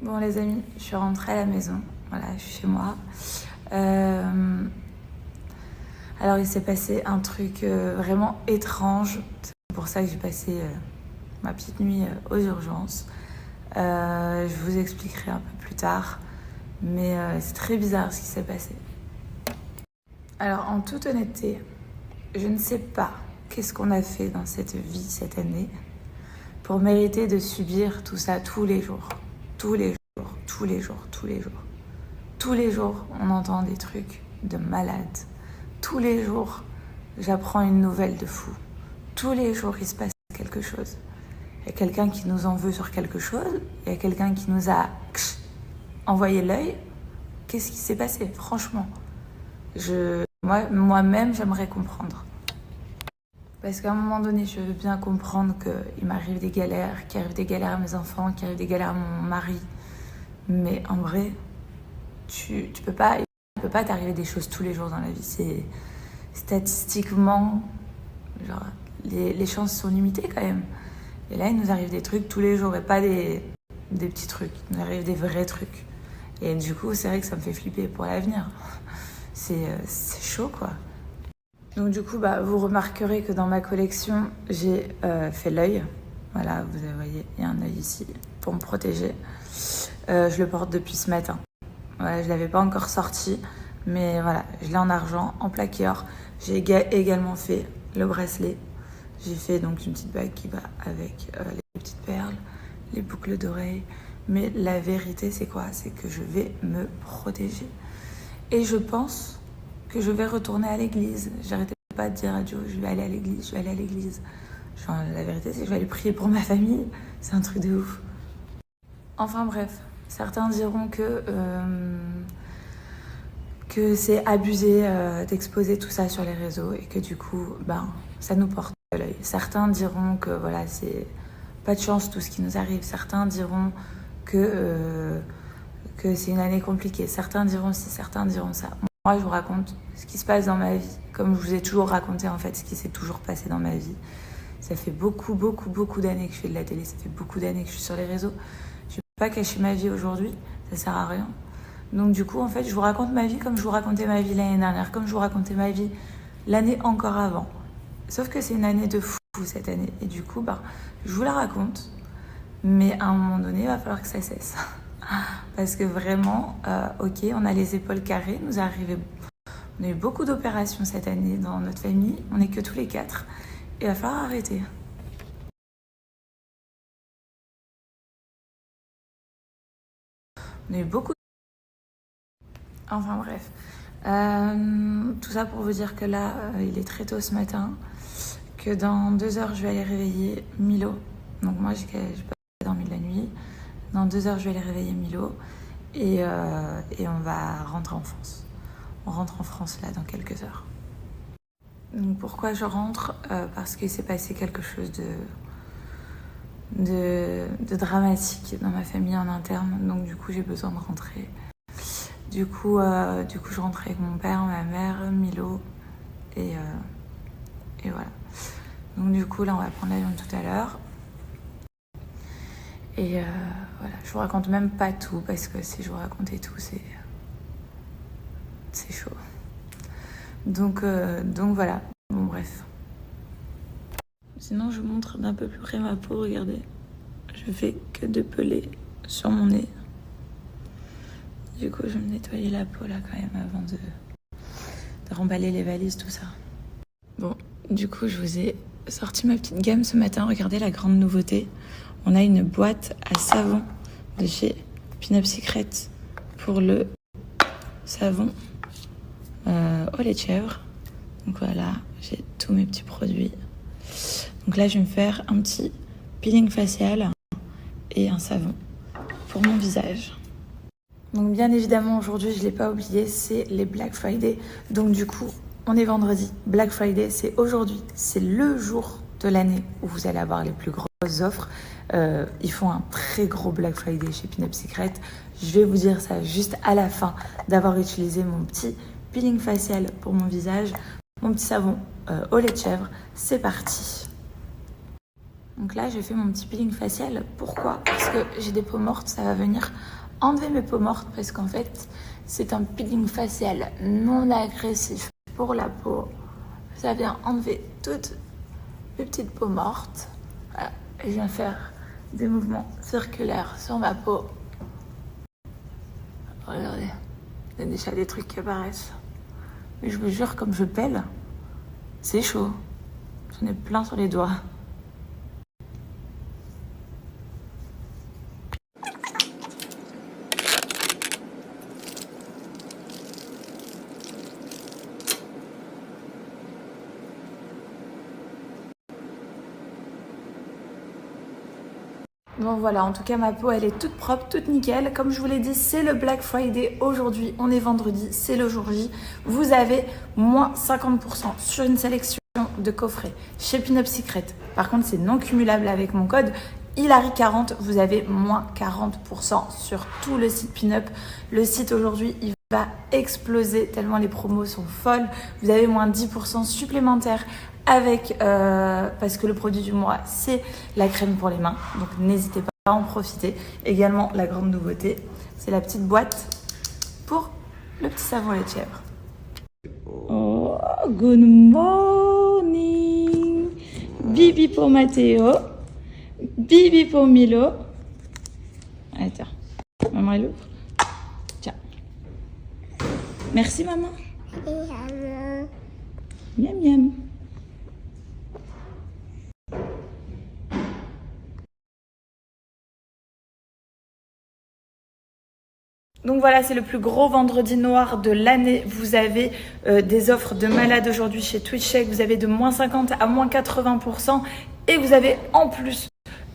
Bon les amis, je suis rentrée à la maison, voilà, je suis chez moi. Alors il s'est passé un truc vraiment étrange, c'est pour ça que j'ai passé ma petite nuit aux urgences. Je vous expliquerai un peu plus tard, mais c'est très bizarre ce qui s'est passé. Alors en toute honnêteté, je ne sais pas qu'est-ce qu'on a fait dans cette vie cette année pour mériter de subir tout ça tous les jours. Tous les jours, tous les jours, tous les jours. Tous les jours, on entend des trucs de malade. Tous les jours, j'apprends une nouvelle de fou. Tous les jours, il se passe quelque chose. Il y a quelqu'un qui nous en veut sur quelque chose. Il y a quelqu'un qui nous a envoyé l'œil. Qu'est-ce qui s'est passé, franchement? Moi-même, j'aimerais comprendre. Parce qu'à un moment donné, je veux bien comprendre qu'il m'arrive des galères, qu'il arrive des galères à mes enfants, qu'il arrive des galères à mon mari. Mais en vrai, il peut pas t'arriver des choses tous les jours dans la vie. C'est statistiquement, genre, les chances sont limitées quand même. Et là, il nous arrive des trucs tous les jours et pas des petits trucs. Il nous arrive des vrais trucs. Et du coup, c'est vrai que ça me fait flipper pour l'avenir. C'est chaud, quoi. Donc du coup, vous remarquerez que dans ma collection, j'ai fait l'œil. Voilà, vous voyez, il y a un œil ici pour me protéger. Je le porte depuis ce matin. Voilà, je ne l'avais pas encore sorti, mais voilà, je l'ai en argent, en plaqué or. J'ai également fait le bracelet. J'ai fait donc une petite bague qui va avec les petites perles, les boucles d'oreilles. Mais la vérité, c'est quoi? C'est que je vais me protéger. Et je pense que je vais retourner à l'église. J'arrêtais pas de dire à Dieu, je vais aller à l'église, je vais aller à l'église. Genre, la vérité, c'est que je vais aller prier pour ma famille. C'est un truc de ouf. Enfin bref, certains diront que c'est abusé d'exposer tout ça sur les réseaux et que du coup, ça nous porte à l'œil. Certains diront que voilà, c'est pas de chance tout ce qui nous arrive. Certains diront que c'est une année compliquée. Certains diront ci, certains diront ça. Moi, je vous raconte ce qui se passe dans ma vie, comme je vous ai toujours raconté en fait ce qui s'est toujours passé dans ma vie. Ça fait beaucoup d'années que je fais de la télé, ça fait beaucoup d'années que je suis sur les réseaux. Je ne vais pas cacher ma vie aujourd'hui, ça sert à rien. Donc du coup, en fait, je vous raconte ma vie comme je vous racontais ma vie l'année dernière, comme je vous racontais ma vie l'année encore avant. Sauf que c'est une année de fou cette année. Et du coup, je vous la raconte, mais à un moment donné, il va falloir que ça cesse. Parce que vraiment, ok, on a les épaules carrées, on a eu beaucoup d'opérations cette année dans notre famille, on n'est que tous les 4, et il va falloir arrêter. On a eu beaucoup. Enfin bref, tout ça pour vous dire que là, il est très tôt ce matin, que dans 2 heures, je vais aller réveiller Milo. Donc moi, j'ai pas dormi de la nuit. Dans 2 heures, je vais aller réveiller Milo et on va rentrer en France. On rentre en France là dans quelques heures. Donc pourquoi je rentre? Parce qu'il s'est passé quelque chose de dramatique dans ma famille en interne. Donc du coup, j'ai besoin de rentrer. Du coup, je rentre avec mon père, ma mère, Milo et voilà. Donc du coup, là, on va prendre l'avion tout à l'heure. Et voilà, je vous raconte même pas tout parce que si je vous racontais tout, c'est chaud. Donc voilà, bon bref. Sinon, je vous montre d'un peu plus près ma peau, regardez. Je fais que de peler sur mon nez. Du coup, je vais me nettoyer la peau là quand même avant de remballer les valises, tout ça. Bon, du coup, je vous ai sorti ma petite gamme ce matin. Regardez la grande nouveauté. On a une boîte à savon de chez Pin-Up Secret pour le savon au lait de chèvre. Donc voilà, j'ai tous mes petits produits. Donc là, je vais me faire un petit peeling facial et un savon pour mon visage. Donc bien évidemment, aujourd'hui, je ne l'ai pas oublié, c'est les Black Friday. Donc du coup, on est vendredi. Black Friday, c'est aujourd'hui. C'est le jour de l'année où vous allez avoir les plus grosses offres. Ils font un très gros Black Friday chez Pin-Up Secret. Je vais vous dire ça juste à la fin d'avoir utilisé mon petit peeling facial pour mon visage, mon petit savon au lait de chèvre. C'est parti. Donc là, j'ai fait mon petit peeling facial. Pourquoi? Parce que j'ai des peaux mortes, ça va venir enlever mes peaux mortes parce qu'en fait, c'est un peeling facial non agressif pour la peau. Ça vient enlever toutes les petites peaux mortes. Voilà. Et je viens faire des mouvements circulaires sur ma peau. Regardez, il y a déjà des trucs qui apparaissent. Mais je vous jure, comme je pèle, c'est chaud. J'en ai plein sur les doigts. Bon voilà, en tout cas ma peau elle est toute propre, toute nickel. Comme je vous l'ai dit, c'est le Black Friday aujourd'hui, on est vendredi, c'est le jour J. Vous avez moins 50% sur une sélection de coffrets chez Pin-Up Secret. Par contre, c'est non cumulable avec mon code Hilary40. Vous avez moins 40% sur tout le site Pin-Up. Le site aujourd'hui, il va exploser tellement les promos sont folles. Vous avez moins 10% supplémentaires avec, parce que le produit du mois, c'est la crème pour les mains. Donc, n'hésitez pas à en profiter. Également, la grande nouveauté, c'est la petite boîte pour le petit savon lait de chèvre. Oh, good morning. Bibi pour Mathéo. Bibi pour Milo. Attends. Maman, elle ouvre. Tiens. Merci, maman. Miam, miam. Donc voilà, c'est le plus gros vendredi noir de l'année. Vous avez des offres de malade aujourd'hui chez TwitchCheck. Vous avez de moins 50 à moins 80%. Et vous avez en plus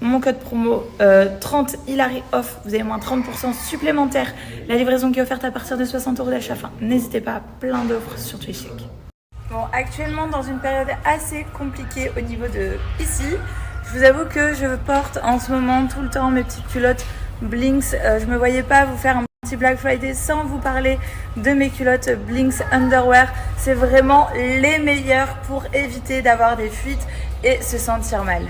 mon code promo 30 Hilary off. Vous avez moins 30% supplémentaire. La livraison qui est offerte à partir de 60 € d'achat fin. N'hésitez pas, plein d'offres sur TwitchCheck. Bon, actuellement dans une période assez compliquée au niveau de ici. Je vous avoue que je porte en ce moment tout le temps mes petites culottes Blinks. Je me voyais pas vous faire un petit Black Friday sans vous parler de mes culottes Blinks Underwear. C'est vraiment les meilleures pour éviter d'avoir des fuites et se sentir mal.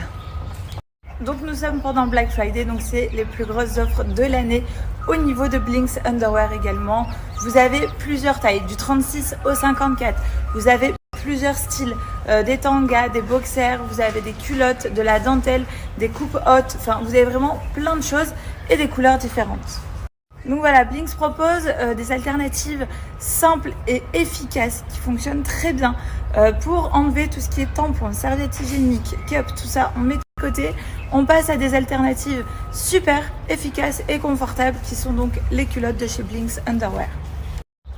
Donc nous sommes pendant Black Friday, donc c'est les plus grosses offres de l'année au niveau de Blinks Underwear également. Vous avez plusieurs tailles, du 36 au 54. Vous avez plusieurs styles, des tangas, des boxers, vous avez des culottes, de la dentelle, des coupes hautes. Enfin, vous avez vraiment plein de choses et des couleurs différentes. Donc voilà, Blinks propose des alternatives simples et efficaces qui fonctionnent très bien pour enlever tout ce qui est tampons, serviettes hygiéniques, cups, tout ça, on met de côté. On passe à des alternatives super efficaces et confortables qui sont donc les culottes de chez Blinks Underwear.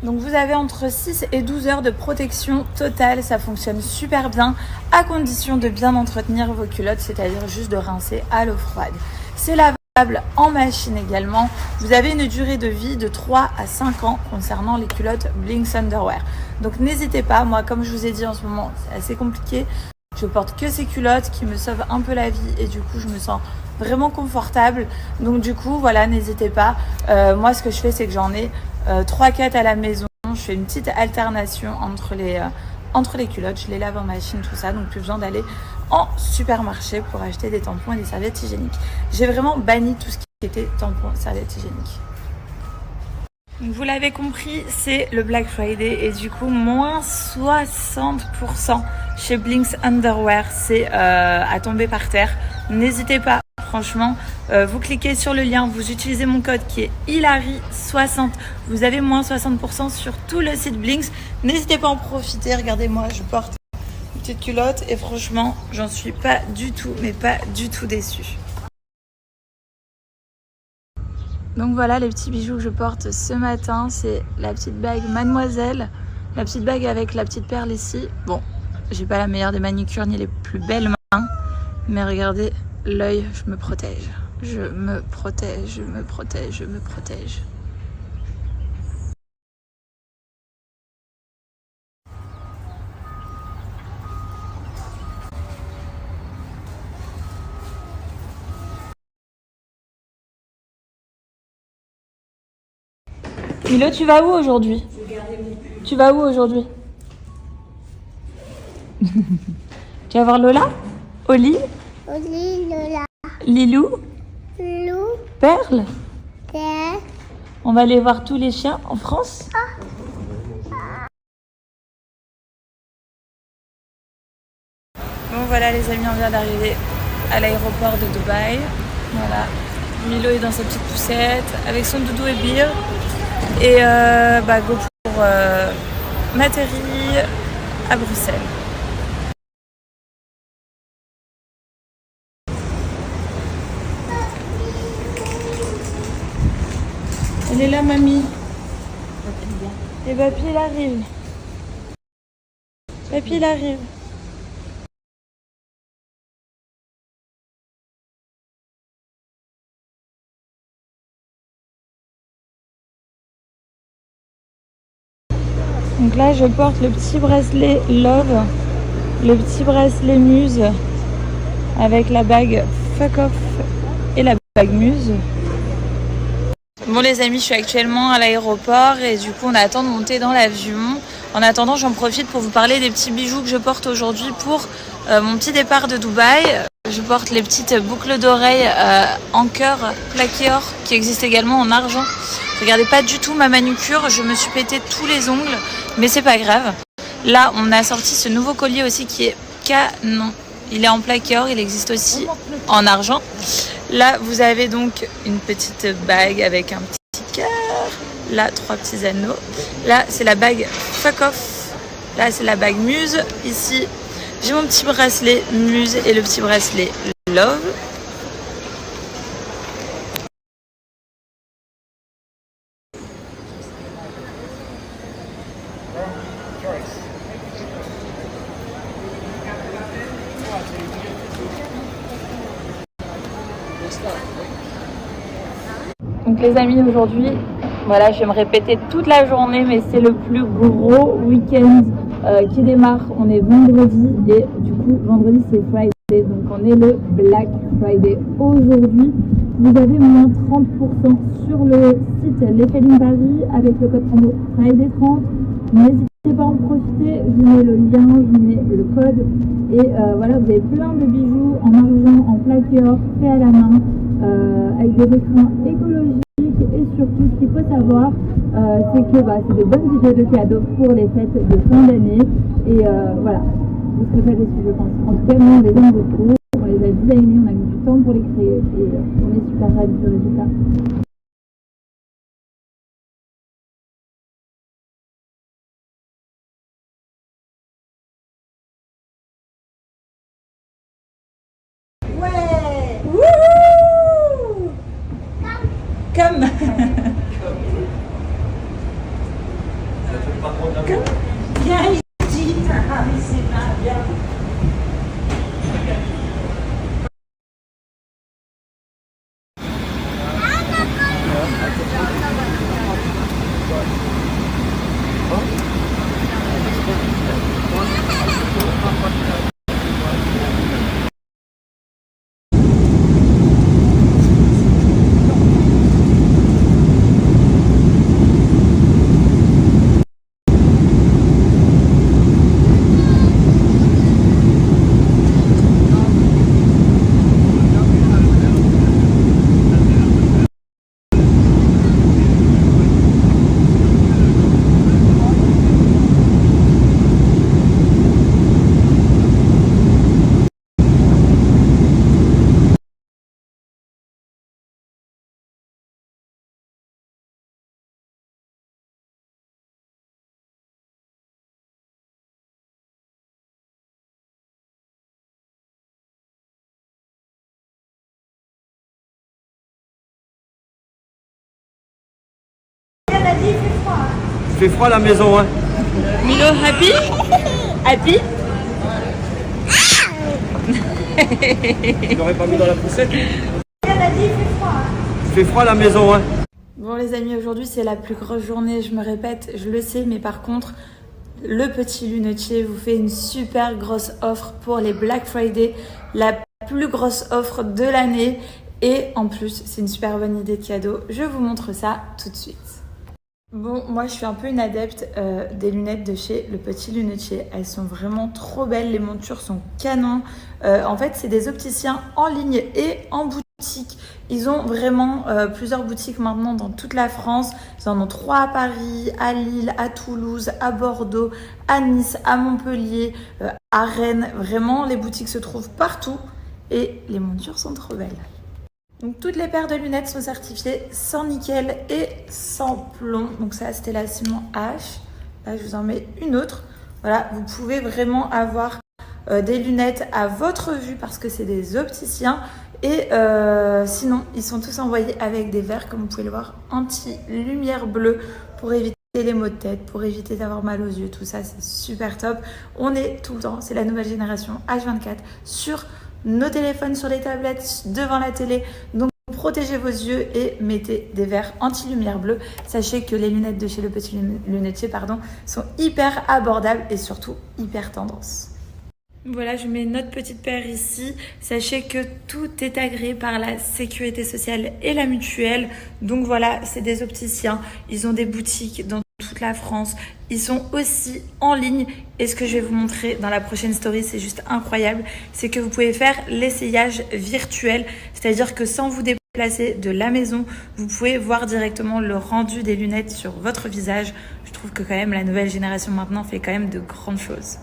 Donc vous avez entre 6 et 12 heures de protection totale, ça fonctionne super bien à condition de bien entretenir vos culottes, c'est-à-dire juste de rincer à l'eau froide. C'est lavable en machine également. Vous avez une durée de vie de 3 à 5 ans concernant les culottes Blinks Underwear. Donc n'hésitez pas, moi comme je vous ai dit en ce moment c'est assez compliqué, je porte que ces culottes qui me sauvent un peu la vie et du coup je me sens vraiment confortable. Donc du coup voilà, n'hésitez pas. Moi ce que je fais c'est que j'en ai 3-4 à la maison. Je fais une petite alternation entre les culottes, je les lave en machine, tout ça, donc plus besoin d'aller en supermarché pour acheter des tampons et des serviettes hygiéniques. J'ai vraiment banni tout ce qui était tampons, serviettes hygiéniques. Donc vous l'avez compris, c'est le Black Friday et du coup moins 60% chez Blinks Underwear, c'est à tomber par terre. N'hésitez pas, franchement, vous cliquez sur le lien, vous utilisez mon code qui est Hilary60, vous avez moins 60% sur tout le site Blinks. N'hésitez pas à en profiter, regardez-moi, je porte une petite culotte et franchement, j'en suis pas du tout, mais pas du tout déçue. Donc voilà les petits bijoux que je porte ce matin, c'est la petite bague Mademoiselle, la petite bague avec la petite perle ici. Bon, j'ai pas la meilleure des manicures ni les plus belles mains, mais regardez l'œil, je me protège. Je me protège, je me protège, je me protège. Milo, tu vas où aujourd'hui? Tu vas où aujourd'hui? Tu vas voir Lola? Au lit? Lilou. Lou. Perle. Terre. On va aller voir tous les chiens en France. Bon voilà les amis, on vient d'arriver à l'aéroport de Dubaï. Voilà, Milo est dans sa petite poussette avec son doudou et Bir. Et go pour m'atterrir à Bruxelles. Elle est là mamie. Et papy il arrive. Papy il arrive. Donc là, je porte le petit bracelet Love, le petit bracelet Muse avec la bague Fuck Off et la bague Muse. Bon les amis, je suis actuellement à l'aéroport et du coup on attend de monter dans l'avion. En attendant, j'en profite pour vous parler des petits bijoux que je porte aujourd'hui pour mon petit départ de Dubaï. Je porte les petites boucles d'oreilles en cœur plaqué or qui existent également en argent. Regardez pas du tout ma manucure, je me suis pété tous les ongles, mais c'est pas grave. Là, on a sorti ce nouveau collier aussi qui est canon. Il est en plaqué or, il existe aussi en argent. Là, vous avez donc une petite bague avec un petit cœur. Là, 3 petits anneaux. Là, c'est la bague Fuck Off. Là, c'est la bague Muse. Ici, j'ai mon petit bracelet Muse et le petit bracelet Love. Donc les amis, aujourd'hui, voilà, je vais me répéter toute la journée, mais c'est le plus gros week-end qui démarre. On est vendredi et du coup, vendredi c'est Friday, donc on est le Black Friday. Aujourd'hui, vous avez moins 30% sur le site L'Effet d'une Paris avec le code promo Friday 30. N'hésitez pas à en profiter, je vous mets le lien, je vous mets le code. Et voilà, vous avez plein de bijoux en argent, en plaqué or, fait à la main, avec des écrins écologiques. Et surtout, ce qu'il faut savoir, c'est que c'est de bonnes idées de cadeaux pour les fêtes de fin d'année. Et voilà, vous serez pas déçus, je pense. En tout cas, nous, on les aime beaucoup. On les a designés, on a mis du temps pour les créer. Et on est super ravis du résultat. Ouais. Wouhou! Comme. Bien ici. Ah oui, c'est pas bien. Elle a dit, il fait froid. Il fait froid à la maison, hein. Milo, happy? Happy? Tu l'aurais pas mis dans la poussette. Elle a dit, il fait froid. Il fait froid à la maison, hein. Bon les amis, aujourd'hui c'est la plus grosse journée, je me répète, je le sais, mais par contre, le petit lunetier vous fait une super grosse offre pour les Black Friday, la plus grosse offre de l'année. Et en plus, c'est une super bonne idée de cadeau. Je vous montre ça tout de suite. Bon, moi je suis un peu une adepte des lunettes de chez Le Petit Lunetier. Elles sont vraiment trop belles, les montures sont canon. En fait, c'est des opticiens en ligne et en boutique. Ils ont vraiment plusieurs boutiques maintenant dans toute la France. Ils en ont 3 à Paris, à Lille, à Toulouse, à Bordeaux, à Nice, à Montpellier, à Rennes. Vraiment, les boutiques se trouvent partout et les montures sont trop belles. Donc toutes les paires de lunettes sont certifiées sans nickel et sans plomb. Donc ça, c'était la Simon H. Là, je vous en mets une autre. Voilà, vous pouvez vraiment avoir des lunettes à votre vue parce que c'est des opticiens. Et sinon, ils sont tous envoyés avec des verres, comme vous pouvez le voir, anti-lumière bleue pour éviter les maux de tête, pour éviter d'avoir mal aux yeux. Tout ça, c'est super top. On est tout le temps, c'est la nouvelle génération H24 sur nos téléphones, sur les tablettes, devant la télé. Donc, protégez vos yeux et mettez des verres anti-lumière bleue. Sachez que les lunettes de chez Le Petit Lunetier sont hyper abordables et surtout hyper tendance. Voilà, je mets notre petite paire ici. Sachez que tout est agréé par la sécurité sociale et la mutuelle. Donc voilà, c'est des opticiens. Ils ont des boutiques dans toute la France. Ils sont aussi en ligne. Et ce que je vais vous montrer dans la prochaine story, c'est juste incroyable. C'est que vous pouvez faire l'essayage virtuel. C'est-à-dire que sans vous déplacer de la maison, vous pouvez voir directement le rendu des lunettes sur votre visage. Je trouve que quand même la nouvelle génération maintenant fait quand même de grandes choses.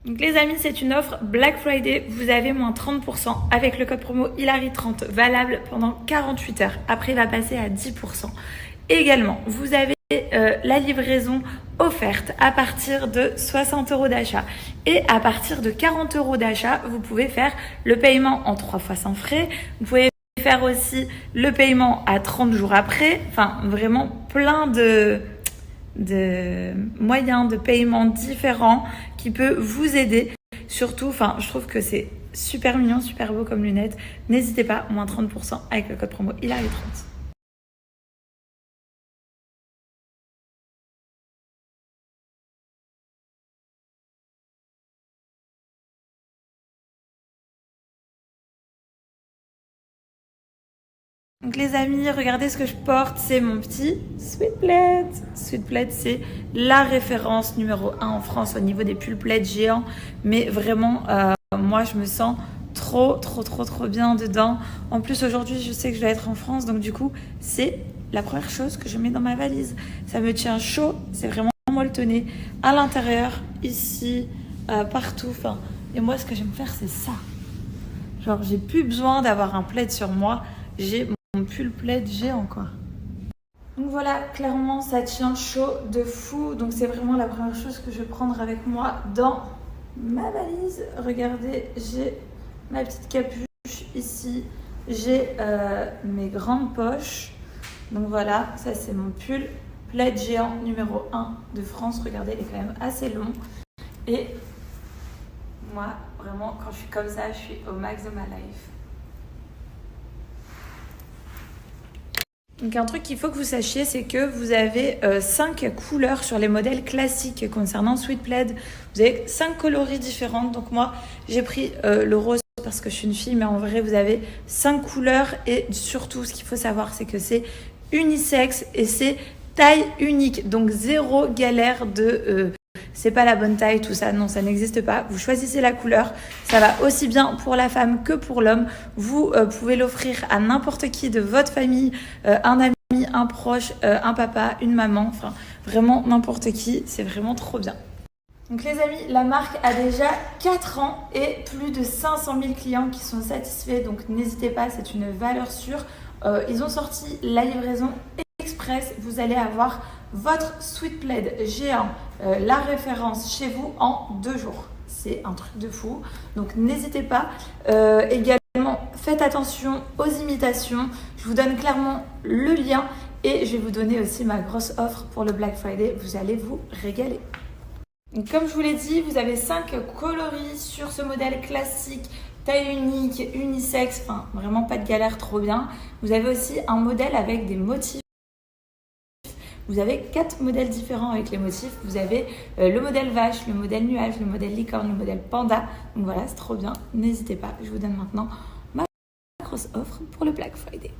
Donc les amis, c'est une offre Black Friday. Vous avez moins 30% avec le code promo Hilary30 valable pendant 48 heures. Après, il va passer à 10%. Également, vous avez la livraison offerte à partir de 60 € d'achat. Et à partir de 40 € d'achat, vous pouvez faire le paiement en 3 fois sans frais. Vous pouvez faire aussi le paiement à 30 jours après. Enfin, vraiment plein de moyens de paiement différents qui peut vous aider. Surtout, enfin, je trouve que c'est super mignon, super beau comme lunettes. N'hésitez pas, moins 30% avec le code promo Hilary30. Donc les amis, regardez ce que je porte, c'est mon petit sweat plaid. Sweat plaid, c'est la référence numéro 1 en France au niveau des pulls plaid géants. Mais vraiment, moi je me sens trop bien dedans. En plus aujourd'hui, je sais que je dois être en France, donc du coup, c'est la première chose que je mets dans ma valise. Ça me tient chaud, c'est vraiment molletonné. À l'intérieur, ici, partout. Enfin, et moi, ce que j'aime faire, c'est ça. Genre, j'ai plus besoin d'avoir un plaid sur moi. J'ai mon pull plaid géant quoi. Donc voilà, clairement ça tient chaud de fou. Donc c'est vraiment la première chose que je vais prendre avec moi dans ma valise. Regardez, j'ai ma petite capuche ici. J'ai mes grandes poches. Donc voilà, ça c'est mon pull plaid géant numéro 1 de France. Regardez, il est quand même assez long. Et moi, vraiment, quand je suis comme ça, je suis au max de ma life. Donc un truc qu'il faut que vous sachiez, c'est que vous avez 5 couleurs sur les modèles classiques concernant Sweet Plaid. Vous avez 5 coloris différentes. Donc moi, j'ai pris le rose parce que je suis une fille, mais en vrai, vous avez 5 couleurs. Et surtout, ce qu'il faut savoir, c'est que c'est unisexe et c'est taille unique. Donc zéro galère de... c'est pas la bonne taille, tout ça, non, ça n'existe pas. Vous choisissez la couleur, ça va aussi bien pour la femme que pour l'homme. Vous pouvez l'offrir à n'importe qui de votre famille, un ami, un proche, un papa, une maman, enfin vraiment n'importe qui, c'est vraiment trop bien. Donc les amis, la marque a déjà 4 ans et plus de 500 000 clients qui sont satisfaits. Donc n'hésitez pas, c'est une valeur sûre. Ils ont sorti la livraison express. Vous allez avoir votre sweat plaid géant, la référence chez vous en 2 jours. C'est un truc de fou. Donc n'hésitez pas. Également, faites attention aux imitations. Je vous donne clairement le lien et je vais vous donner aussi ma grosse offre pour le Black Friday. Vous allez vous régaler. Donc, comme je vous l'ai dit, vous avez 5 coloris sur ce modèle classique, taille unique, unisexe, enfin vraiment pas de galère, trop bien. Vous avez aussi un modèle avec des motifs. Vous avez 4 modèles différents avec les motifs. Vous avez le modèle vache, le modèle nuage, le modèle licorne, le modèle panda. Donc voilà, c'est trop bien. N'hésitez pas, je vous donne maintenant ma grosse offre pour le Black Friday.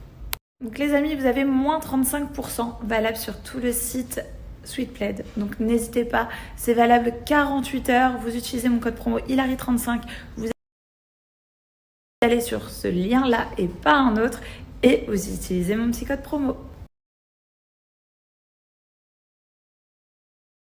Donc les amis, vous avez moins 35% valable sur tout le site Sweet Plaid. Donc n'hésitez pas, c'est valable 48 heures. Vous utilisez mon code promo Hilary35. Vous allez sur ce lien-là et pas un autre. Et vous utilisez mon petit code promo.